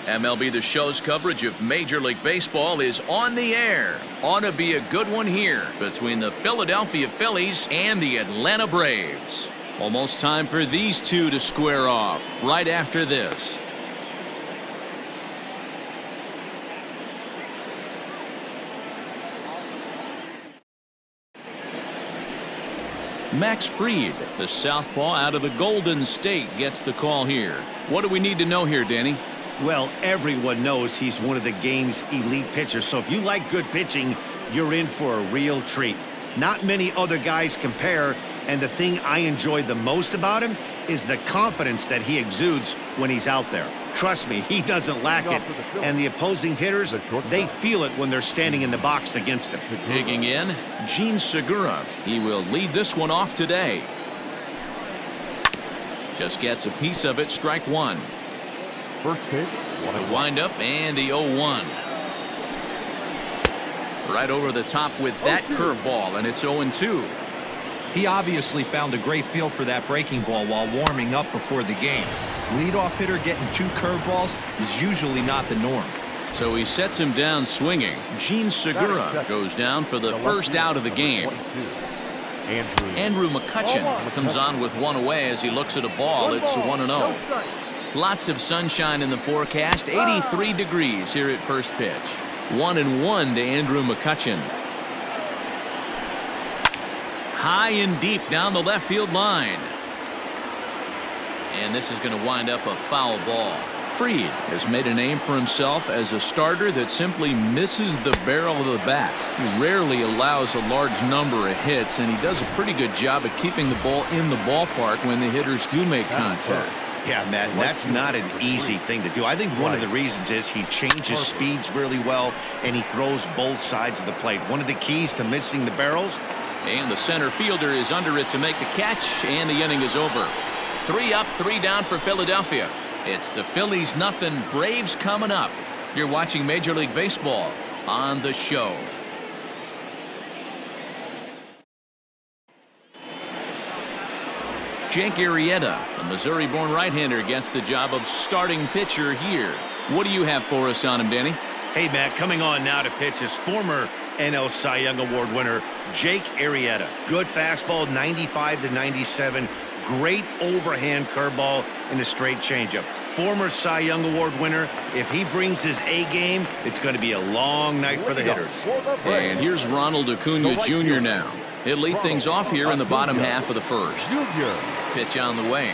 MLB The Show's coverage of Major League Baseball is on the air. Ought to be a good one here between the Philadelphia Phillies and the Atlanta Braves. Almost time for these two to square off right after this. Max Fried, the southpaw out of the Golden State, gets the call here. What do we need to know here, Danny? Well, everyone knows he's one of the game's elite pitchers. So if you like good pitching, you're in for a real treat. Not many other guys compare. And the thing I enjoy the most about him is the confidence that he exudes when he's out there. Trust me, he doesn't lack it. And the opposing hitters, they feel it when they're standing in the box against him. Digging in, Gene Segura. He will lead this one off today. Just gets a piece of it, strike one. First pitch, The windup and the 0-1. Right over the top with that curveball, and it's 0-2. He obviously found a great feel for that breaking ball while warming up before the game. Leadoff hitter getting two curveballs is usually not the norm. So he sets him down swinging. Gene Segura goes down for the first out of the game. Andrew McCutchen comes on with one away as he looks at a ball. It's 1-0. Lots of sunshine in the forecast. 83 degrees here at first pitch. 1-1 to Andrew McCutchen. High and deep down the left field line. And this is going to wind up a foul ball. Fried has made a name for himself as a starter that simply misses the barrel of the bat. He rarely allows a large number of hits, and he does a pretty good job at keeping the ball in the ballpark when the hitters do make contact. Yeah, Matt, that's not an easy thing to do. I think one of the reasons is he changes speeds really well, and he throws both sides of the plate. One of the keys to missing the barrels. And the center fielder is under it to make the catch, and the inning is over. 3 up, 3 down for Philadelphia. It's the Phillies nothing, Braves coming up. You're watching Major League Baseball on The Show. Jake Arrieta, a Missouri-born right-hander, gets the job of starting pitcher here. What do you have for us on him, Danny? Hey, Matt, coming on now to pitch his former NL Cy Young Award winner, Jake Arrieta. Good fastball, 95 to 97. Great overhand curveball and a straight changeup. Former Cy Young Award winner. If he brings his A game, it's going to be a long night for the hitters. And here's Ronald Acuna Jr. now. He'll lead things off here in the bottom half of the first. Pitch on the way.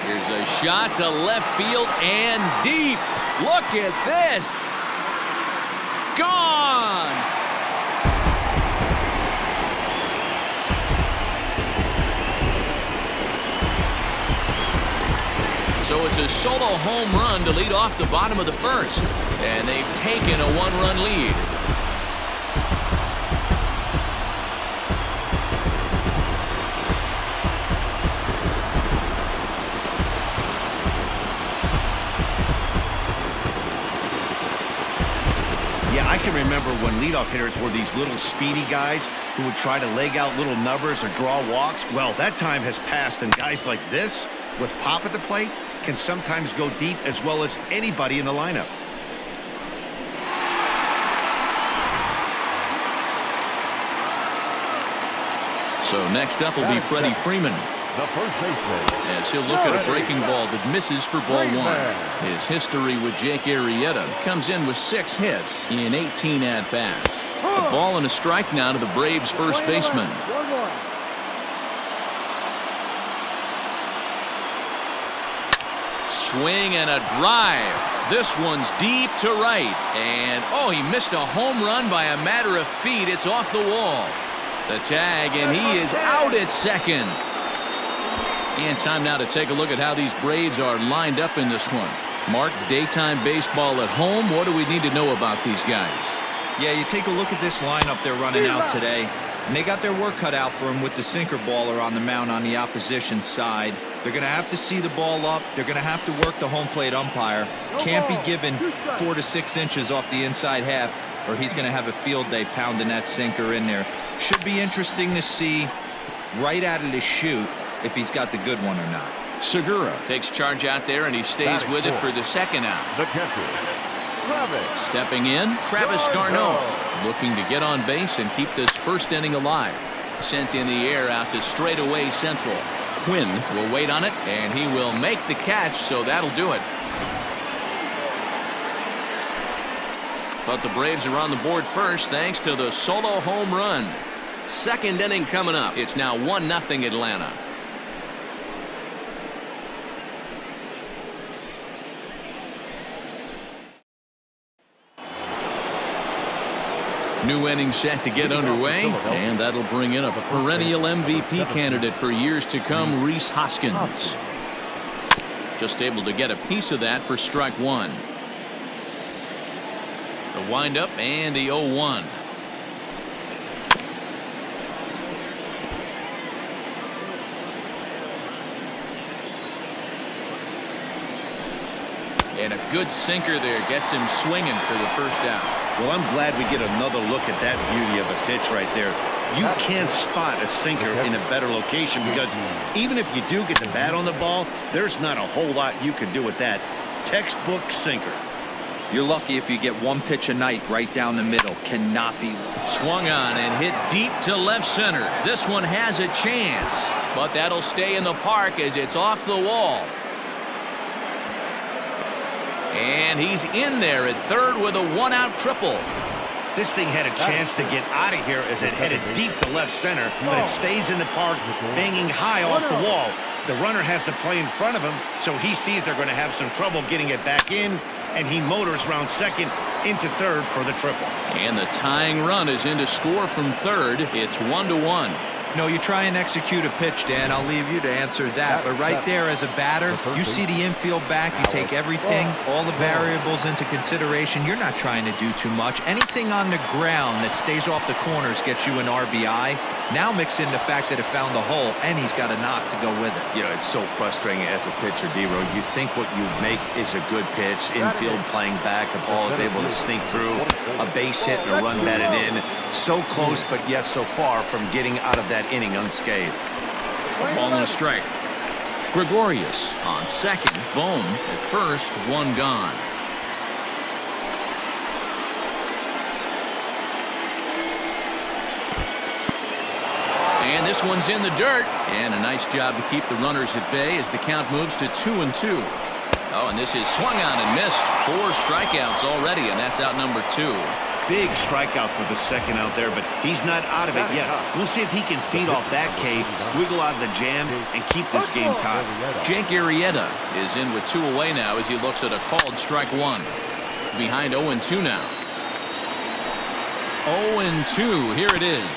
Here's a shot to left field and deep. Look at this. Gone. So it's a solo home run to lead off the bottom of the first. And they've taken a 1-run lead. I can remember when leadoff hitters were these little speedy guys who would try to leg out little numbers or draw walks. Well, that time has passed, and guys like this, with pop at the plate, can sometimes go deep as well as anybody in the lineup. So next up will be Freddie Freeman. The first baseman. As he'll look at a breaking ball that misses for ball one. His history with Jake Arrieta comes in with 6 hits in 18 at-bats. A ball and a strike now to the Braves' first baseman. Swing and a drive. This one's deep to right. And, oh, he missed a home run by a matter of feet. It's off the wall. The tag, and he is out at second. And time now to take a look at how these Braves are lined up in this one. Mark, daytime baseball at home. What do we need to know about these guys? Yeah, you take a look at this lineup they're running out today, and they got their work cut out for them with the sinker baller on the mound on the opposition side. They're going to have to see the ball up. They're going to have to work the home plate umpire. Can't be given 4 to 6 inches off the inside half, or he's going to have a field day pounding that sinker in there. Should be interesting to see right out of the chute if he's got the good one or not. Segura takes charge out there, and he stays with it for the second out. The catcher, Travis. Stepping in, Travis d'Arnaud, looking to get on base and keep this first inning alive. Sent in the air out to straightaway central. Quinn will wait on it, and he will make the catch, so that'll do it. But the Braves are on the board first thanks to the solo home run. Second inning coming up. It's now 1-0 Atlanta. New inning set to get underway, and that'll bring in a perennial MVP candidate for years to come, Rhys Hoskins. Just able to get a piece of that for strike one. The windup and the 0-1. And a good sinker there gets him swinging for the first out. Well, I'm glad we get another look at that beauty of a pitch right there. You can't spot a sinker in a better location because even if you do get the bat on the ball, there's not a whole lot you can do with that. Textbook sinker. You're lucky if you get one pitch a night right down the middle. Cannot be. Swung on and hit deep to left center. This one has a chance, but that'll stay in the park as it's off the wall. And he's in there at third with a one-out triple. This thing had a chance to get out of here as it headed deep to left center, but it stays in the park, banging high off the wall. The runner has to play in front of him, so he sees they're going to have some trouble getting it back in, and he motors round second into third for the triple. And the tying run is in to score from third. It's 1-1. No, you try and execute a pitch, Dan. I'll leave you to answer that. But right there as a batter, you see the infield back. You take everything, all the variables into consideration. You're not trying to do too much. Anything on the ground that stays off the corners gets you an RBI. Now mix in the fact that it found the hole, and he's got a knock to go with it. You know, it's so frustrating as a pitcher, D-Row. You think what you make is a good pitch. Infield playing back. The ball is able to sneak through. A base hit and a run batted in. So close, but yet so far from getting out of that inning unscathed. Ball and a strike. Gregorius on second. Bohm at first. One gone. And this one's in the dirt. And a nice job to keep the runners at bay as the count moves to 2-2. Oh, and this is swung on and missed. 4 strikeouts already, and that's out number 2. Big strikeout for the second out there, but he's not out of it yet. We'll see if he can feed off that K, wiggle out of the jam, and keep this game tied. Jake Arrieta is in with 2 away now as he looks at a called strike one. Behind 0-2 now. 0-2, here it is.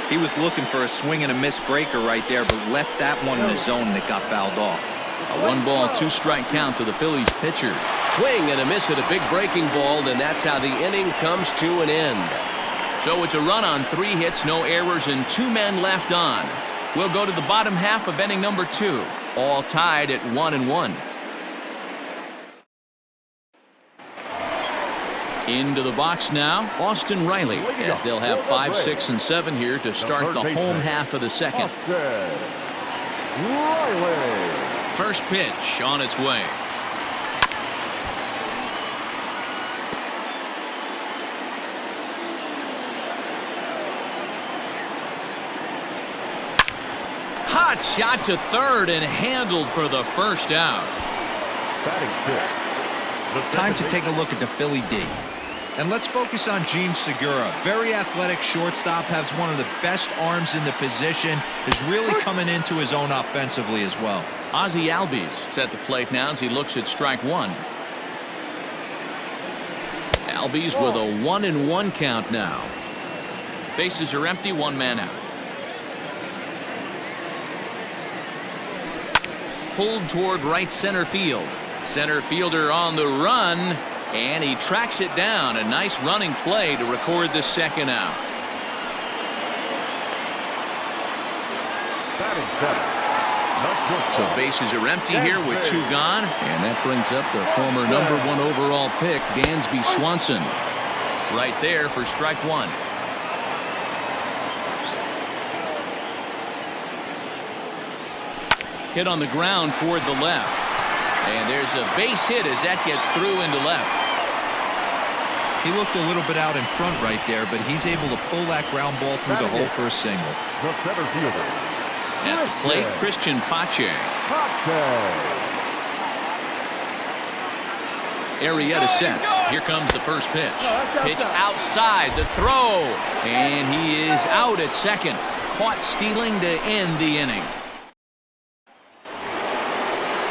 He was looking for a swing and a miss breaker right there, but left that one in the zone that got fouled off. A 1-ball, 2-strike count to the Phillies pitcher. Swing and a miss at a big breaking ball, and that's how the inning comes to an end. So it's a run on 3 hits, no errors, and 2 men left on. We'll go to the bottom half of inning number 2, all tied at 1-1. Into the box now, Austin Riley, as they'll have 5, 6, and 7 here to start the home half of the second. First pitch on its way. Hot shot to third and handled for the first out. Time to take a look at the Philly D. And let's focus on Jean Segura. Very athletic shortstop, has one of the best arms in the position, is really coming into his own offensively as well. Ozzy Albies at the plate now as he looks at strike one. Albies with a 1-1 count now. Bases are empty, 1 man out. Pulled toward right center field. Center fielder on the run, and he tracks it down. A nice running play to record the second out. So bases are empty here with 2 gone, and that brings up the former #1 overall pick, Gansby Swanson, right there for strike one. hit on the ground toward the left. And there's a base hit as that gets through into left. He looked a little bit out in front right there, but he's able to pull that ground ball through the hole for a single. The center fielder. At the plate, Christian Pache. Arrieta sets. Here comes the first pitch. Pitch outside, the throw. And he is out at second. Caught stealing to end the inning.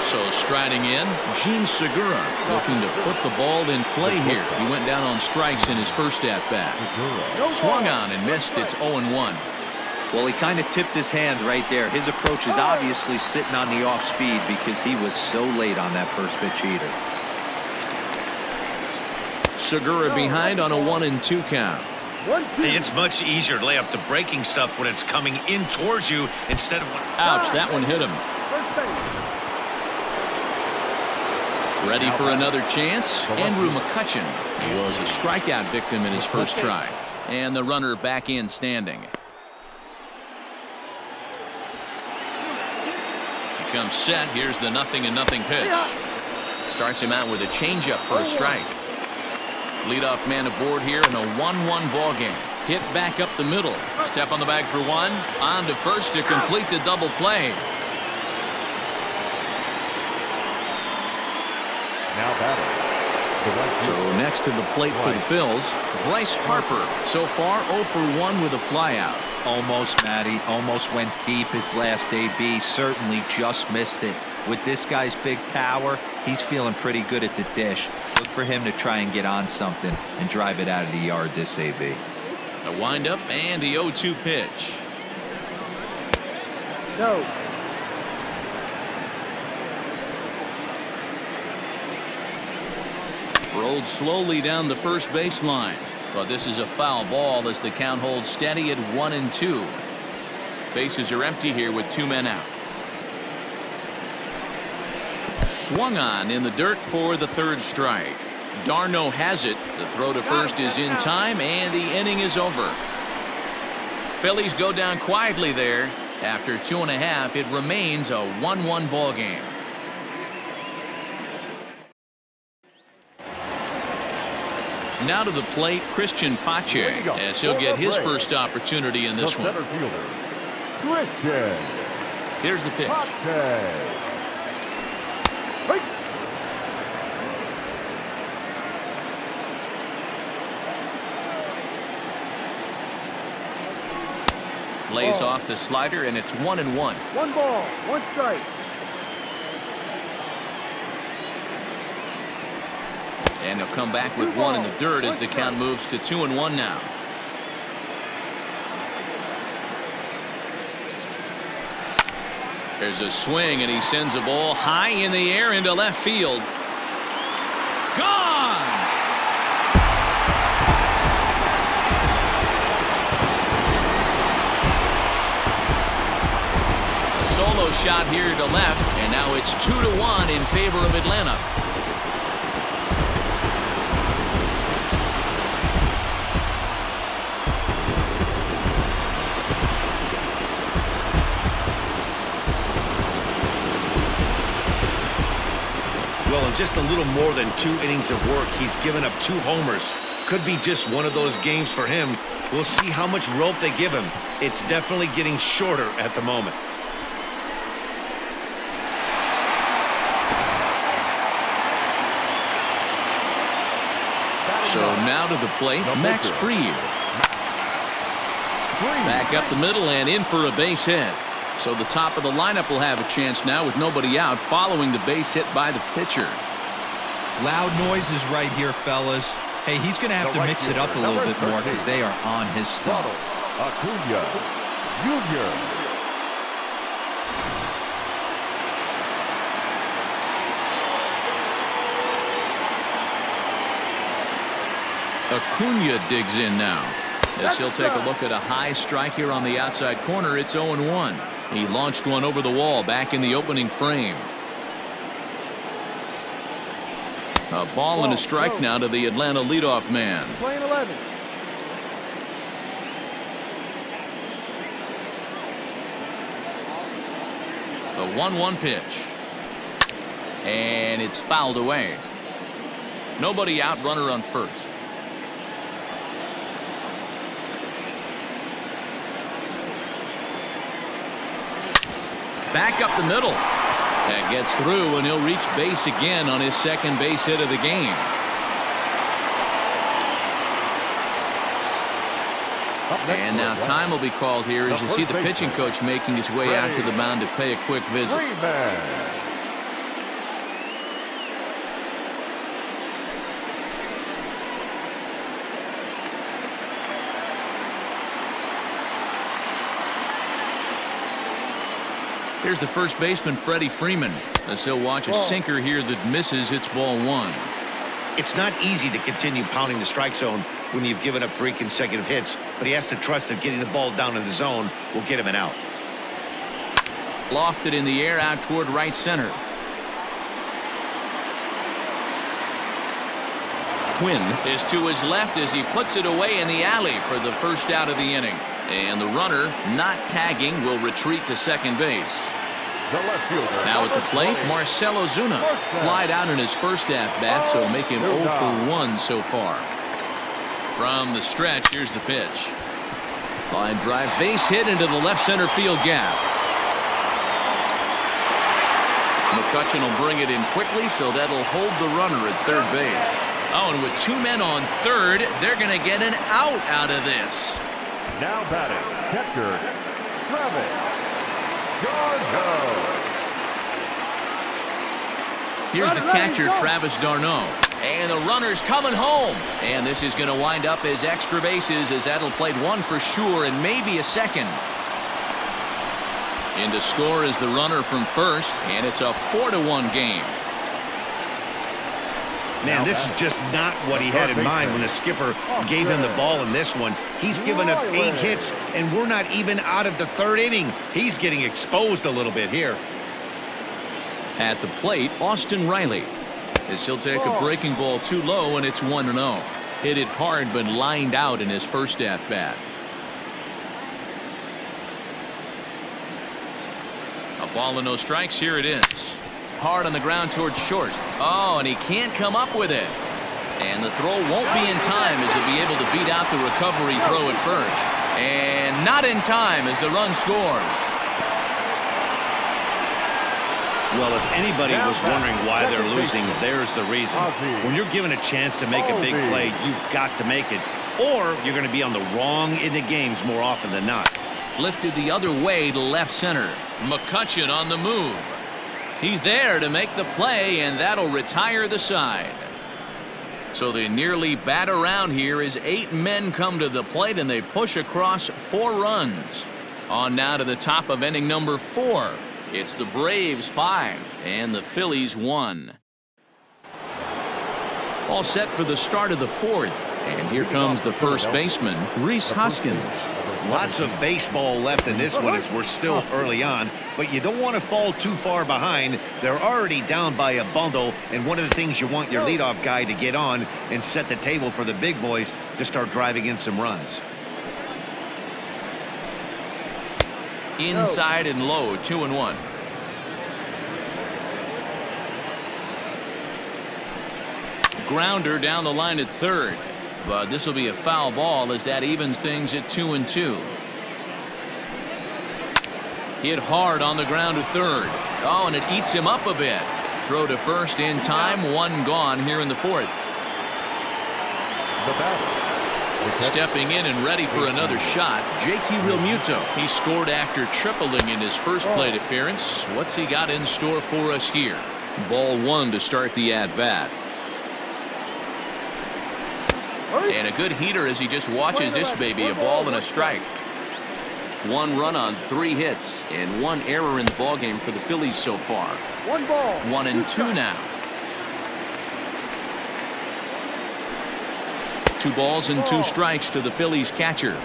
So striding in, Gene Segura looking to put the ball in play here. He went down on strikes in his first at-bat. Swung on and missed. It's 0-1. Well, he kind of tipped his hand right there. His approach is obviously sitting on the off speed because he was so late on that first pitch heater. Segura behind on a 1-2 count. It's much easier to lay off the breaking stuff when it's coming in towards you instead of... Ouch, that one hit him. Ready for another chance? Andrew McCutchen. He was a strikeout victim in his first try. And the runner back in standing. He comes set. Here's the 0-0 pitch. Starts him out with a changeup for a strike. Leadoff man aboard here in a 1-1 ball game. Hit back up the middle. Step on the bag for one. On to first to complete the double play. Now batting. So next to the plate for the Phils, Bryce Harper. So far 0 for 1 with a flyout. Almost, Matty. Almost went deep his last AB. Certainly just missed it. With this guy's big power, he's feeling pretty good at the dish. Look for him to try and get on something and drive it out of the yard this AB. A windup and the 0-2 pitch. No. Rolled slowly down the first baseline. But this is a foul ball as the count holds steady at 1-2. Bases are empty here with 2 men out. Swung on in the dirt for the third strike. Darno has it. The throw to first is in time, and the inning is over. Phillies go down quietly there. After 2.5, it remains a 1-1 ball game. Now to the plate, Christian Pache, as he'll get his first opportunity in this one. Here's the pitch. Lays off the slider, and it's 1-1. 1 ball, 1 strike. And he'll come back with 1 in the dirt as the count moves to 2-1 now. There's a swing, and he sends a ball high in the air into left field. Gone! A solo shot here to left, and now it's 2-1 in favor of Atlanta. Well, in just a little more than 2 innings of work, he's given up 2 homers. Could be just one of those games for him. We'll see how much rope they give him. It's definitely getting shorter at the moment. So now to the plate, Max Fried. Back up the middle and in for a base hit. So the top of the lineup will have a chance now with nobody out following the base hit by the pitcher. Loud noises right here, fellas. Hey, he's going to have to mix it up a little bit more because they are on his stuff. Acuna Jr. Acuna digs in now. As he'll take a look at a high strike here on the outside corner. It's 0-1. He launched one over the wall back in the opening frame. A ball and a strike now to the Atlanta leadoff man. Playing 11. The 1-1 pitch. And it's fouled away. Nobody out, runner on first. Back up the middle. That gets through, and he'll reach base again on his second base hit of the game. And now time will be called here as you see the pitching coach making his way out to the mound to pay a quick visit. Here's the first baseman, Freddie Freeman, as he'll watch a sinker here that misses. It's ball one. It's not easy to continue pounding the strike zone when you've given up 3 consecutive hits, but he has to trust that getting the ball down in the zone will get him an out. Lofted in the air out toward right center. Quinn is to his left as he puts it away in the alley for the first out of the inning. And the runner, not tagging, will retreat to second base. Now at the plate, Marcell Ozuna flied out in his first at-bat, so make him 0 for 1 so far. From the stretch, here's the pitch. Line drive, base hit into the left center field gap. Mccutchen will bring it in quickly, so that'll hold the runner at third base. Oh, and with 2 men on third, they're going to get an out of this. Now batting, catcher, Travis. Here's the catcher, Travis d'Arnaud. And the runner's coming home. And this is going to wind up as extra bases, as that'll play 1 for sure and maybe a second. In to score is the runner from first, and it's a 4-1 game. Man, this is just not what he had in mind when the skipper gave him the ball in this one. He's given up 8 hits, and we're not even out of the 3rd inning. He's getting exposed a little bit here. At the plate, Austin Riley, as he'll take a breaking ball too low, and it's 1-0. Hit it hard, but lined out in his first at-bat. A ball and no strikes. Here it is. Hard on the ground towards short. Oh, and he can't come up with it. And the throw won't be in time as he'll be able to beat out the recovery throw at first. And not in time as the run scores. Well, if anybody was wondering why they're losing, there's the reason. When you're given a chance to make a big play, you've got to make it, or you're going to be on the wrong end of games more often than not. Lifted the other way to left center. Mccutchen on the move. He's there to make the play, and that'll retire the side. So they nearly bat around here as 8 men come to the plate, and they push across 4 runs. On now to the top of inning number 4. It's the Braves 5 and the Phillies 1. All set for the start of the 4th. And here comes the first baseman, Rhys Hoskins. Lots of baseball left in this one as we're still early on, but you don't want to fall too far behind. They're already down by a bundle, and one of the things you want your leadoff guy to get on and set the table for the big boys to start driving in some runs. Inside and low, 2-1. Grounder down the line at third. But this will be a foul ball as that evens things at 2-2. Hit hard on the ground at third. Oh, and it eats him up a bit. Throw to first in time. 1 gone here in the 4th. Stepping in and ready for another shot, JT Realmuto. He scored after tripling in his first plate appearance. What's he got in store for us here? Ball 1 to start the at-bat. And a good heater as he just watches this baby, a ball and a strike. 1 run on 3 hits and 1 error in the ballgame for the Phillies so far. 1 ball. 1-2 now. 2 balls and 2 strikes to the Phillies catcher.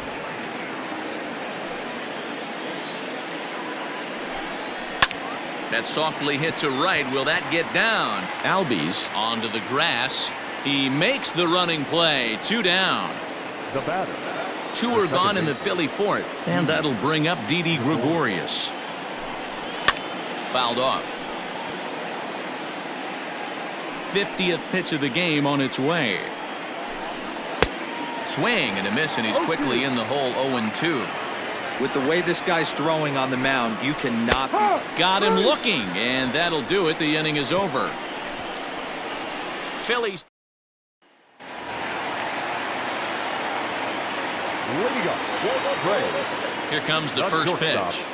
That softly hit to right. Will that get down? Albies onto the grass. He makes the running play. 2 down. The batter. 2 are gone in the Philly 4th, and that'll bring up Didi Gregorius. fouled off. 50th pitch of the game on its way. Swing and a miss, and he's quickly in the hole. 0-2. With the way this guy's throwing on the mound, you cannot be... Got him looking, and that'll do it. The inning is over. Phillies. Leading up for the Braves. Here comes the first pitch.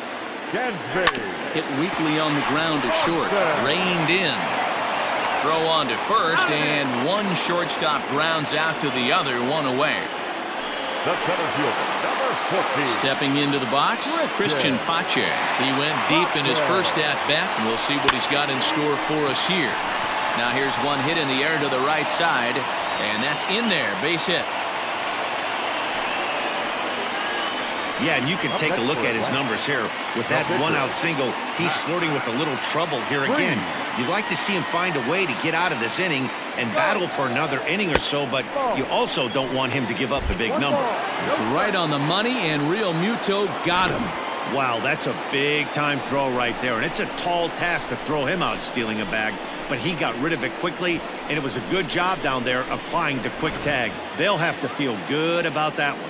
Gansby. Hit weakly on the ground to short. Reined in. Throw on to first, and one shortstop grounds out to the other, one away. The center fielder, number 14. Stepping into the box, Christian Pache. He went deep in his first at-bat, and we'll see what he's got in store for us here. Now here's one hit in the air to the right side, and that's in there, base hit. Yeah, and you can take a look at his numbers here. With that one-out single, he's flirting with a little trouble here again. You'd like to see him find a way to get out of this inning and battle for another inning or so, but you also don't want him to give up the big number. It's right on the money, and Real Muto got him. Wow, that's a big-time throw right there, and it's a tall task to throw him out stealing a bag, but he got rid of it quickly, and it was a good job down there applying the quick tag. They'll have to feel good about that one.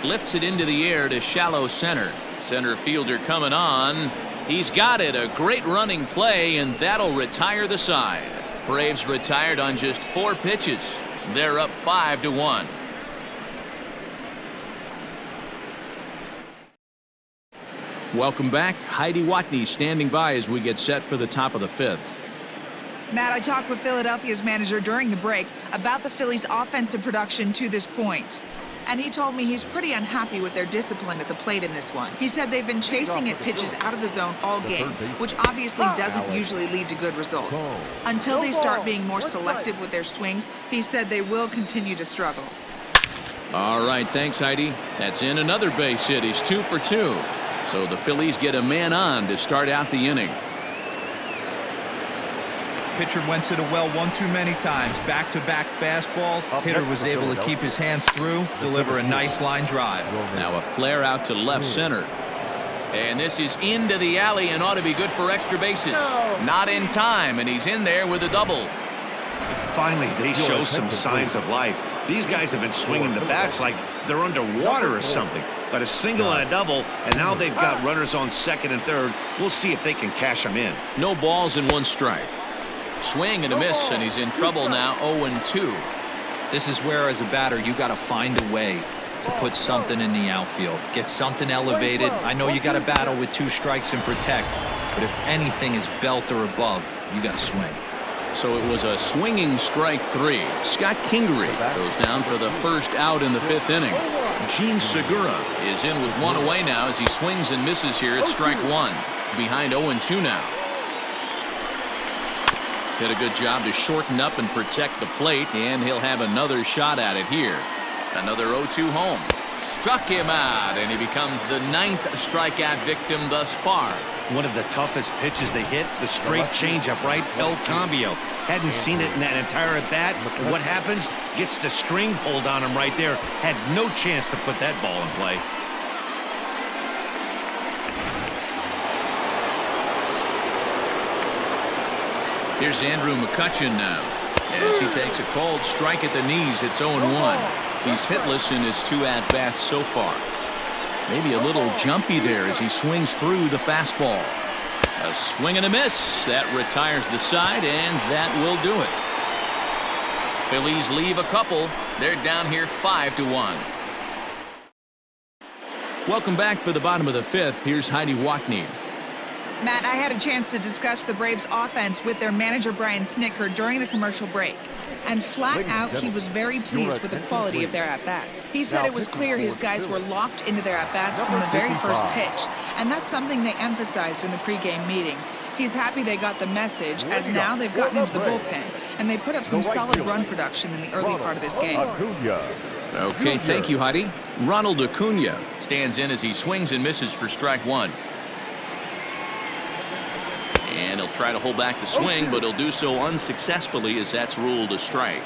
Lifts it into the air to shallow center. Center fielder coming on. He's got it. A great running play, and that'll retire the side. Braves retired on just 4 pitches. They're up 5-1. Welcome back. Heidi Watney standing by as we get set for the top of the 5th. Matt, I talked with Philadelphia's manager during the break about the Phillies' offensive production to this point. And he told me he's pretty unhappy with their discipline at the plate in this one. He said they've been chasing at pitches out of the zone all game, which obviously doesn't usually lead to good results. Until they start being more selective with their swings, he said they will continue to struggle. All right, thanks, Heidi. That's in another base hit. He's 2 for 2. So the Phillies get a man on to start out the inning. Pitcher went to the well one too many times. Back-to-back fastballs. Hitter was able to keep his hands through, deliver a nice line drive. Now a flare out to left center. And this is into the alley and ought to be good for extra bases. Not in time, and he's in there with a double. Finally, they show some signs of life. These guys have been swinging the bats like they're underwater or something. But a single and a double, and now they've got runners on second and third. We'll see if they can cash them in. No balls and 1 strike. Swing and a miss, and he's in trouble now. 0-2. This is where, as a batter, you got to find a way to put something in the outfield. Get something elevated. I know you got to battle with 2 strikes and protect, but if anything is belt or above, you got to swing. So it was a swinging strike 3. Scott Kingery goes down for the first out in the 5th inning. Gene Segura is in with 1 away now as he swings and misses here at strike 1. Behind 0-2 now. Did a good job to shorten up and protect the plate, and he'll have another shot at it here. Another 0-2 home. Struck him out, and he becomes the 9th strikeout victim thus far. One of the toughest pitches they hit, the straight changeup, right? El Cambio. Hadn't seen it in that entire at bat. What happens? Gets the string pulled on him right there. Had no chance to put that ball in play. Here's Andrew McCutchen now. As he takes a cold strike at the knees, it's 0-1. He's hitless in his 2 at-bats so far. Maybe a little jumpy there as he swings through the fastball. A swing and a miss. That retires the side, and that will do it. Phillies leave a couple. They're down here 5-1. Welcome back for the bottom of the 5th. Here's Heidi Watney. Matt, I had a chance to discuss the Braves' offense with their manager, Brian Snitker, during the commercial break. And flat out, he was very pleased with the quality of their at-bats. He said it was clear his guys were locked into their at-bats from the very first pitch. And that's something they emphasized in the pregame meetings. He's happy they got the message, as now they've gotten into the bullpen. And they put up some solid run production in the early part of this game. Okay, thank you, Heidi. Ronald Acuna stands in as he swings and misses for strike 1. And he'll try to hold back the swing, but he'll do so unsuccessfully as that's ruled a strike.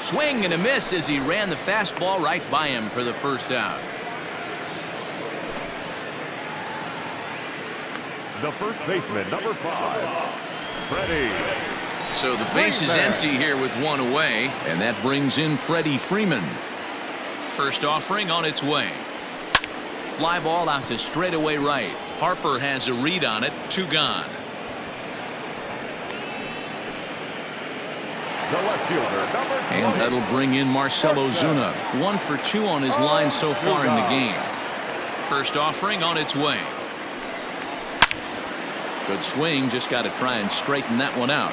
Swing and a miss as he ran the fastball right by him for the first out. The first baseman, number 5, Freddie. So the base is empty here with one away, and that brings in Freddie Freeman. First offering on its way. Fly ball out to straightaway right. Harper has a read on it. 2 gone. The left fielder, number 20. And that'll bring in Marcell Ozuna. 1 for 2 on his line so far in the game. First offering on its way. Good swing, just got to try and straighten that one out.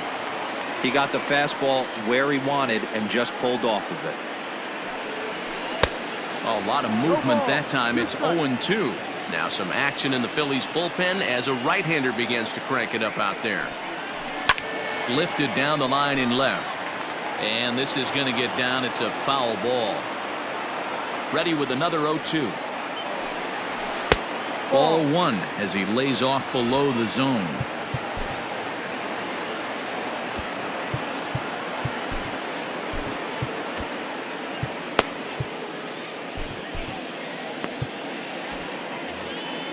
He got the fastball where he wanted and just pulled off of it. A lot of movement that time. It's 0-2. Now some action in the Phillies bullpen as a right-hander begins to crank it up out there. Lifted down the line in left. And this is going to get down. It's a foul ball. Ready with another 0-2. Ball 1 as he lays off below the zone.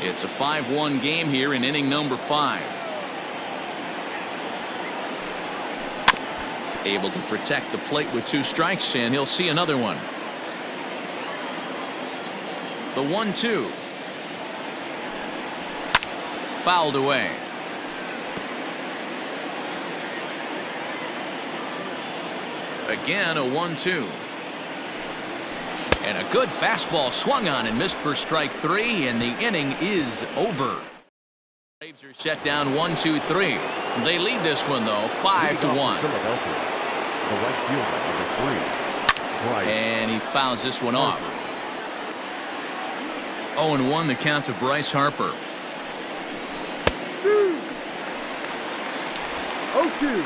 It's a 5-1 game here in inning number 5. Able to protect the plate with 2 strikes, and he'll see another one. The 1-2. Fouled away. Again, a 1-2. And a good fastball swung on and missed for strike 3, and the inning is over. Braves are set down 1-2-3. They lead this one though 5-1. The right fielder, number 3. Right. And he fouls this one off. 0-1 the count to Bryce Harper. 0-2.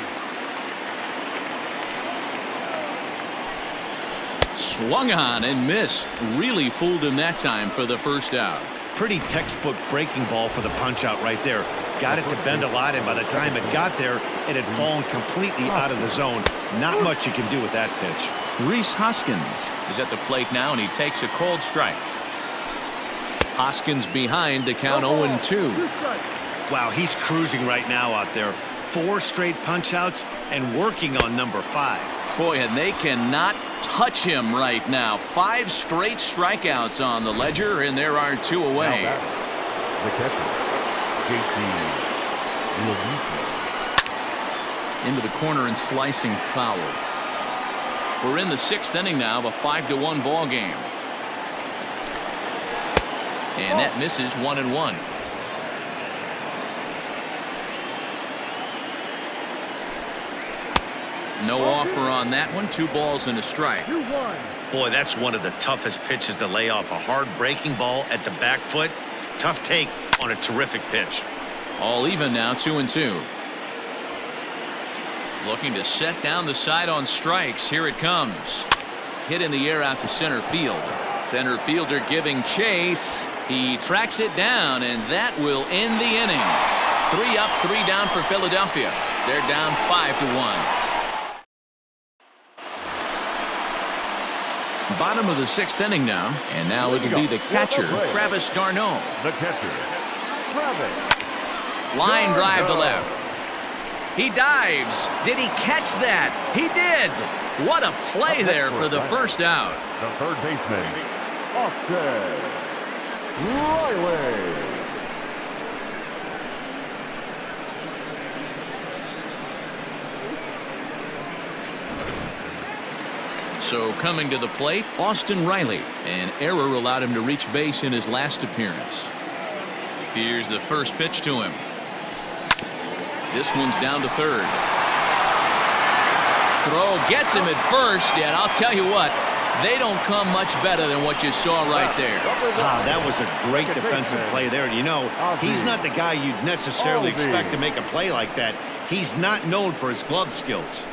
Swung on and missed. Really fooled him that time for the first out. Pretty textbook breaking ball for the punch out right there. Got it to bend a lot, and by the time it got there, it had fallen completely out of the zone. Not much you can do with that pitch. Rhys Hoskins is at the plate now, and he takes a cold strike. Hoskins behind the count 0-2. Wow, he's cruising right now out there. 4 straight punch outs and working on number 5. Boy, and they cannot touch him right now. 5 straight strikeouts on the ledger, and there are 2 away. The catcher, Into the corner and slicing foul. We're in the 6th inning now of a 5-1 ball game. And that misses 1-1. No offer on that one. 2 balls and a strike. Boy, that's one of the toughest pitches to lay off. A hard breaking ball at the back foot. Tough take on a terrific pitch. All even now, 2-2. Looking to set down the side on strikes. Here it comes. Hit in the air out to center field. Center fielder giving chase. He tracks it down, and that will end the inning. 3 up, 3 down for Philadelphia. They're down 5-1. Bottom of the 6th inning now, and now it'll be the catcher, Travis d'Arnaud. The catcher, Travis. Line drive to left. He dives. Did he catch that? He did. What a play there for the first out. The third baseman, Austin Riley. So coming to the plate, Austin Riley. An error allowed him to reach base in his last appearance. Here's the first pitch to him. This one's down to third. Throw gets him at first, and I'll tell you what, they don't come much better than what you saw right there. Wow, that was a great defensive play there. And you know, he's not the guy you'd necessarily expect to make a play like that. He's not known for his glove skills.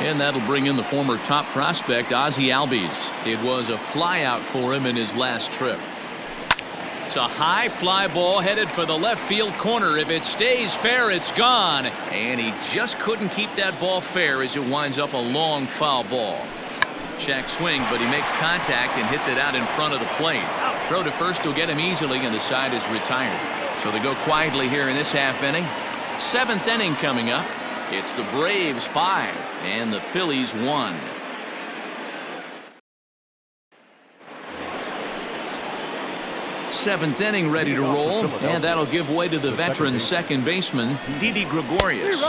And that'll bring in the former top prospect, Ozzy Albies. It was a flyout for him in his last trip. It's a high fly ball headed for the left field corner. If it stays fair, it's gone. And he just couldn't keep that ball fair as it winds up a long foul ball. Check swing, but he makes contact and hits it out in front of the plate. Throw to first will get him easily, and the side is retired. So they go quietly here in this half inning. 7th inning coming up. It's the Braves 5 and the Phillies 1. Seventh inning ready to roll, and that'll give way to the veteran second baseman, Didi Gregorius.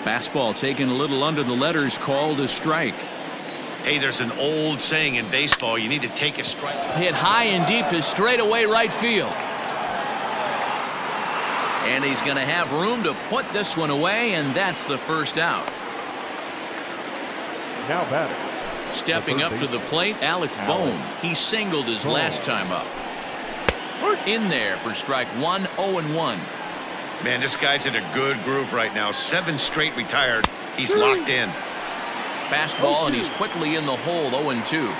Fastball taken a little under the letters, called a strike. Hey, there's an old saying in baseball, you need to take a strike. Hit high and deep to straightaway right field. And he's going to have room to put this one away, and that's the first out. Now batting. Stepping up to the plate, Alec Bohm. He singled his last time up. In there for strike 1, 0-1. Man, this guy's in a good groove right now. 7 straight retired. He's locked in. Fastball, and he's quickly in the hole, 0-2.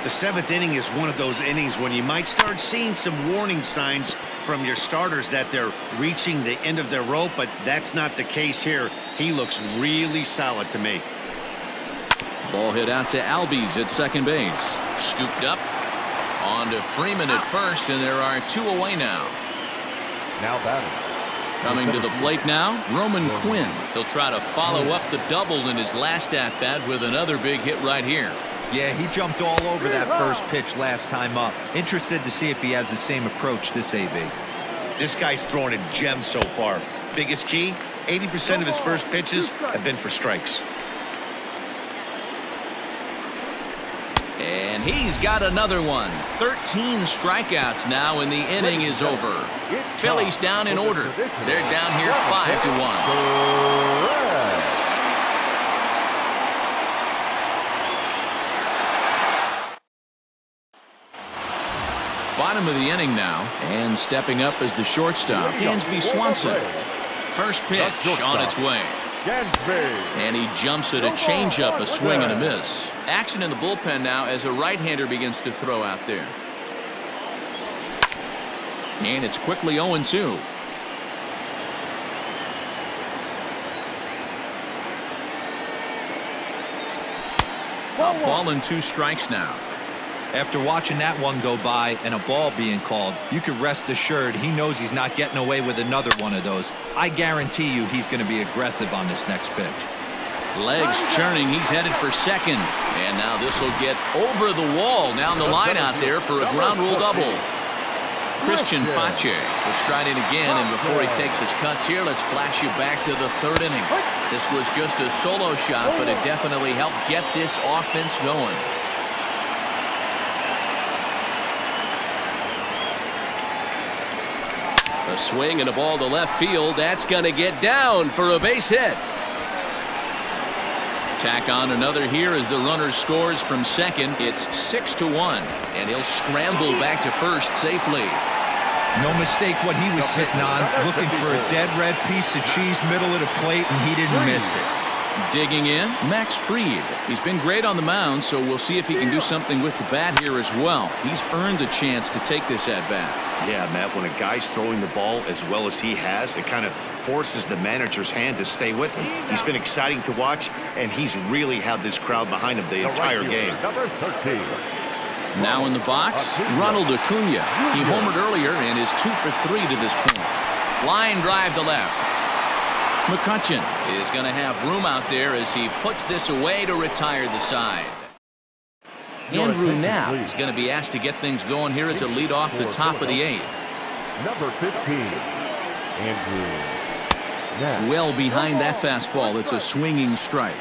The 7th inning is one of those innings when you might start seeing some warning signs from your starters that they're reaching the end of their rope, but that's not the case here. He looks really solid to me. Ball hit out to Albies at second base. Scooped up. On to Freeman at first, and there are 2 away now. Now batting. Coming to the plate now, Roman Quinn. He'll try to follow up the double in his last at-bat with another big hit right here. Yeah, he jumped all over that first pitch last time up. Interested to see if he has the same approach this AB. This guy's throwing a gem so far. Biggest key, 80% of his first pitches have been for strikes. And he's got another one. 13 strikeouts now, and the inning is over. Phillies down in order. They're down here 5-1. Bottom of the inning now, and stepping up as the shortstop, Gansby Swanson. First pitch on its way. And he jumps at a changeup, a swing and a miss. Action in the bullpen now as a right-hander begins to throw out there. And it's quickly 0-2. A ball and 2 strikes now. After watching that one go by and a ball being called, you can rest assured he knows he's not getting away with another one of those. I guarantee you he's going to be aggressive on this next pitch. Legs churning, he's headed for second. And now this will get over the wall down the line out there for a ground rule double. Christian Pache will stride in again, and before he takes his cuts here, let's flash you back to the 3rd inning. This was just a solo shot, but it definitely helped get this offense going. A swing and a ball to left field. That's going to get down for a base hit. Tack on another here as the runner scores from second. It's 6-1, and he'll scramble back to first safely. No mistake what he was sitting on, looking for a dead red piece of cheese middle of the plate, and he didn't miss it. Digging in, Max Fried. He's been great on the mound, so we'll see if he can do something with the bat here as well. He's earned a chance to take this at-bat. Yeah, Matt, when a guy's throwing the ball as well as he has, it kind of forces the manager's hand to stay with him. He's been exciting to watch, and he's really had this crowd behind him the entire game. Number 13. Now in the box, Ronald Acuna. He homered earlier and is 2 for 3 to this point. Line drive to left. Mccutchen is going to have room out there as he puts this away to retire the side. Andrew Knapp is going to be asked to get things going here as a lead off the top of the 8th. Number 15. Andrew Knapp. Well behind that fastball. It's a swinging strike.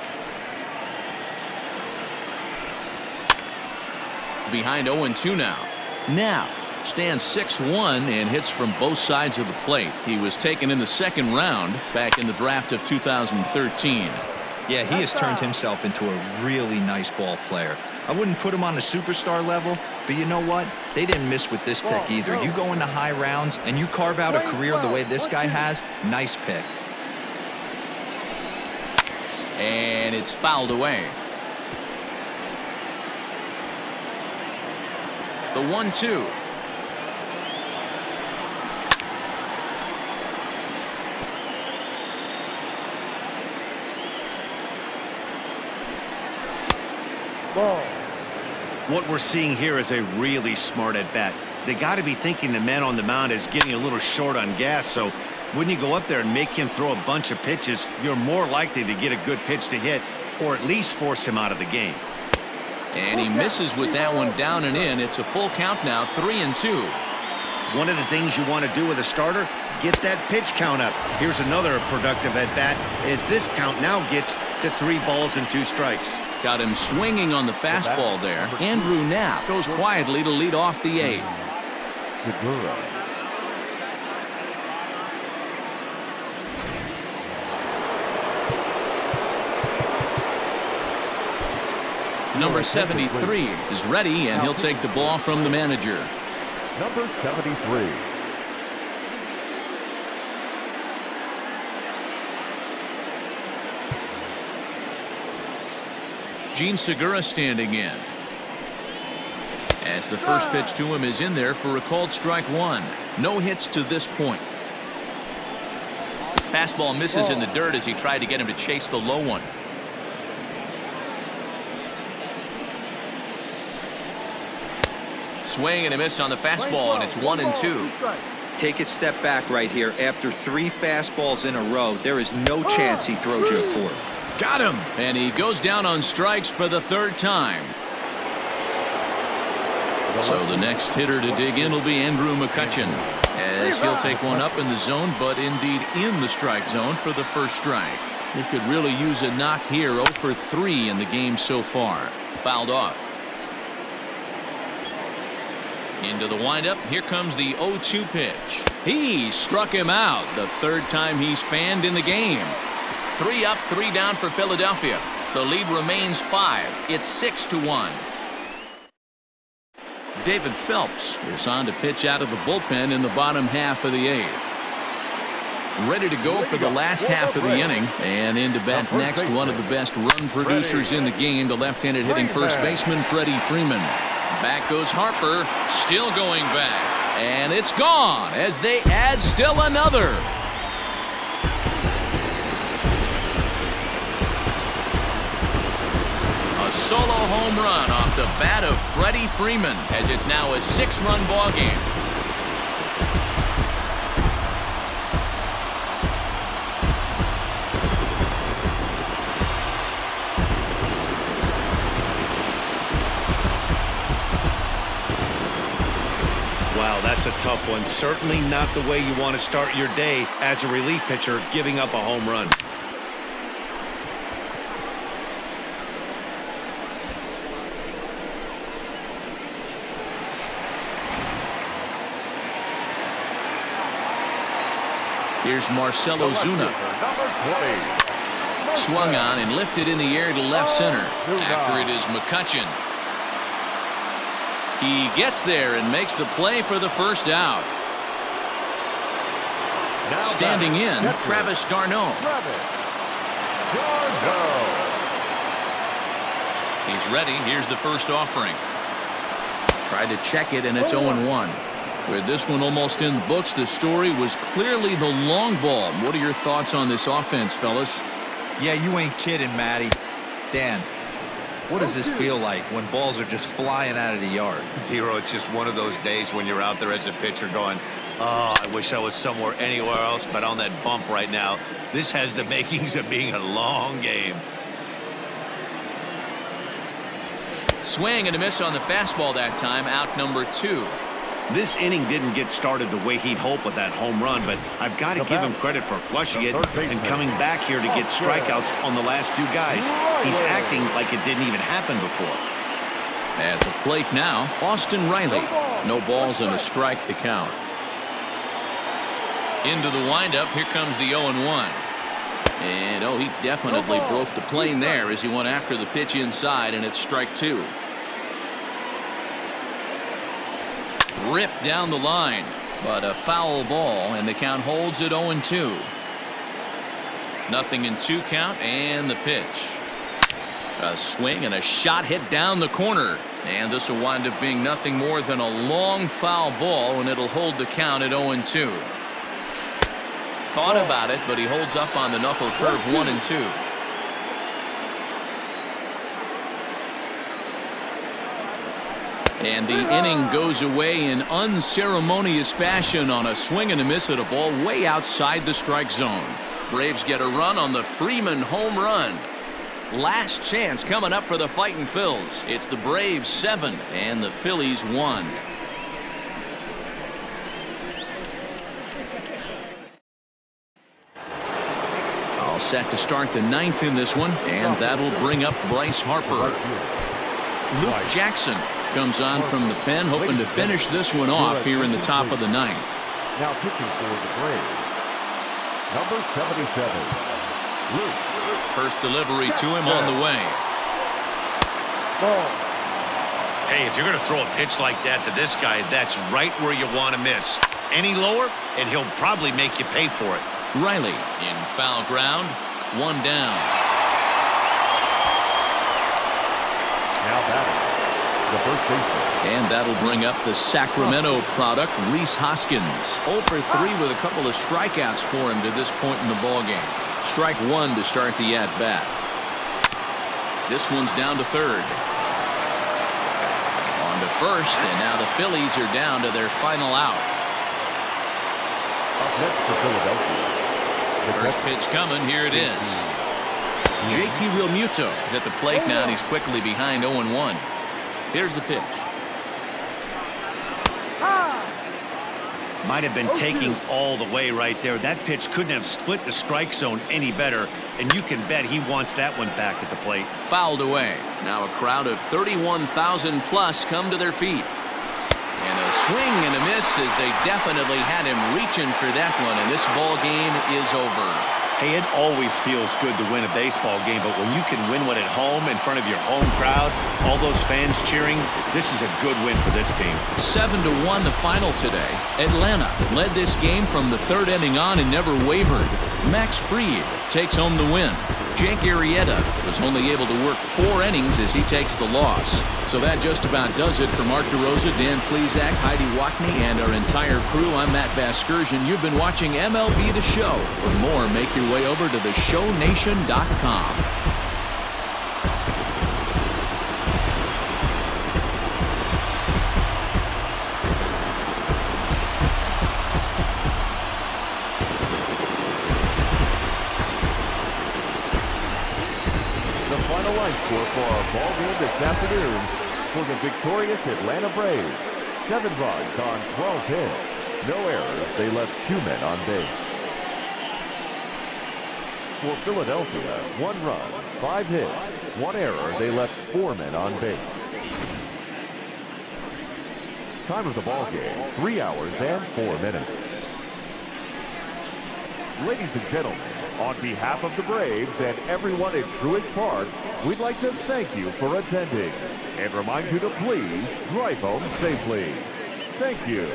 Behind 0-2 now. Now stands 6-1 and hits from both sides of the plate. He was taken in the 2nd round back in the draft of 2013. Yeah, he has turned himself into a really nice ball player. I wouldn't put him on a superstar level, but you know what? They didn't miss with this pick either. You go into high rounds and you carve out a career the way this guy has, nice pick. And it's fouled away. The 1-2. Ball. What we're seeing here is a really smart at-bat. They got to be thinking the man on the mound is getting a little short on gas, so when you go up there and make him throw a bunch of pitches, you're more likely to get a good pitch to hit or at least force him out of the game. And he misses with that one down and in. It's a full count now, 3-2. One of the things you want to do with a starter, get that pitch count up. Here's another productive at-bat as this count now gets to 3 balls and 2 strikes. Got him swinging on the fastball there. Andrew Knapp goes quietly to lead off the 8th. Number 73 is ready, and he'll take the ball from the manager. Number 73. Gene Segura standing in. As the first pitch to him is in there for a called strike 1. No hits to this point. Fastball misses in the dirt as he tried to get him to chase the low one. Swing and a miss on the fastball, and it's 1-2. Take a step back right here. After 3 fastballs in a row, there is no chance he throws you a 4th. Got him! And he goes down on strikes for the 3rd time. So the next hitter to dig in will be Andrew McCutchen, as he'll take one up in the zone, but indeed in the strike zone for the first strike. He could really use a knock here. 0 for 3 in the game so far. Fouled off. Into the windup. Here comes the 0-2 pitch. He struck him out. The 3rd time he's fanned in the game. 3 up, 3 down for Philadelphia. The lead remains 5. It's 6-1. David Phelps is on to pitch out of the bullpen in the bottom half of the 8th. Ready to go for the last half of the inning. And in to bat next, one of the best run producers in the game, the left-handed hitting first baseman, Freddie Freeman. Back goes Harper, still going back. And it's gone as they add still another. A solo home run off the bat of Freddie Freeman, as it's now a 6-run ball game. Wow, that's a tough one. Certainly not the way you want to start your day as a relief pitcher, giving up a home run. Here's Marcelo Zuna. Swung on and lifted in the air to left center. After it is McCutchen. He gets there and makes the play for the first out. Standing in, Travis d'Arnaud. He's ready. Here's the first offering. Tried to check it, and it's 0-1. With this one almost in the books, the story was clearly the long ball. What are your thoughts on this offense, fellas? Yeah, you ain't kidding, Matty. Dan, what does this feel like when balls are just flying out of the yard? Hero, it's just one of those days when you're out there as a pitcher going, oh, I wish I was somewhere anywhere else but on that bump right now. This has the makings of being a long game. Swing and a miss on the fastball that time, out number 2. This inning didn't get started the way he'd hoped with that home run, but I've got to give him credit for flushing it and coming back here to get strikeouts on the last 2 guys. He's acting like it didn't even happen before. At the plate now, Austin Riley. No balls and a strike to count. Into the windup, here comes the 0-1. And oh, he definitely broke the plane there as he went after the pitch inside, and it's strike 2. Ripped down the line, but a foul ball, and the count holds at 0-2. Nothing in 2 count, and the pitch. A swing and a shot hit down the corner, and this will wind up being nothing more than a long foul ball, and it'll hold the count at 0-2. Thought about it, but he holds up on the knuckle curve. 1-2. And the inning goes away in unceremonious fashion on a swing and a miss at a ball way outside the strike zone. Braves get a run on the Freeman home run. Last chance coming up for the Fightin' Phils. It's the Braves 7 and the Phillies 1. All set to start the 9th in this one, and that'll bring up Bryce Harper. Luke Jackson comes on from the pen, hoping to finish this one off here in the top of the 9th. Now pitching for the Braves, number 77, Luke. First delivery to him on the way. Hey, if you're going to throw a pitch like that to this guy, that's right where you want to miss. Any lower, and he'll probably make you pay for it. Riley in foul ground, 1 down. Now batting, the first baseman. And that'll bring up the Sacramento product, Rhys Hoskins. 0 for 3 with a couple of strikeouts for him to this point in the ballgame. Strike 1 to start the at-bat. This one's down to third. On to first, and now the Phillies are down to their final out. Up next for Philadelphia. First pitch coming, here it is. JT Realmuto is at the plate now, and he's quickly behind 0-1. Here's the pitch. Might have been taking all the way right there. That pitch couldn't have split the strike zone any better, and you can bet he wants that one back at the plate. Fouled away. Now a crowd of 31,000 plus come to their feet. And a swing and a miss as they definitely had him reaching for that one, and this ball game is over. Hey, it always feels good to win a baseball game, but when you can win one at home in front of your home crowd, all those fans cheering, this is a good win for this team. 7-1 the final today. Atlanta led this game from the 3rd inning on and never wavered. Max Fried takes home the win. Jake Arrieta was only able to work 4 innings as he takes the loss. So that just about does it for Mark DeRosa, Dan Plesac, Heidi Wackney, and our entire crew. I'm Matt Vasgersian. You've been watching MLB The Show. For more, make your way over to theshownation.com. Line score for our ball game this afternoon for the victorious Atlanta Braves. 7 runs on 12 hits. No errors. They left 2 men on base. For Philadelphia, 1 run, 5 hits, 1 error. They left 4 men on base. Time of the ball game, 3 hours and 4 minutes. Ladies and gentlemen, on behalf of the Braves and everyone in Truist Park, we'd like to thank you for attending and remind you to please drive home safely. Thank you.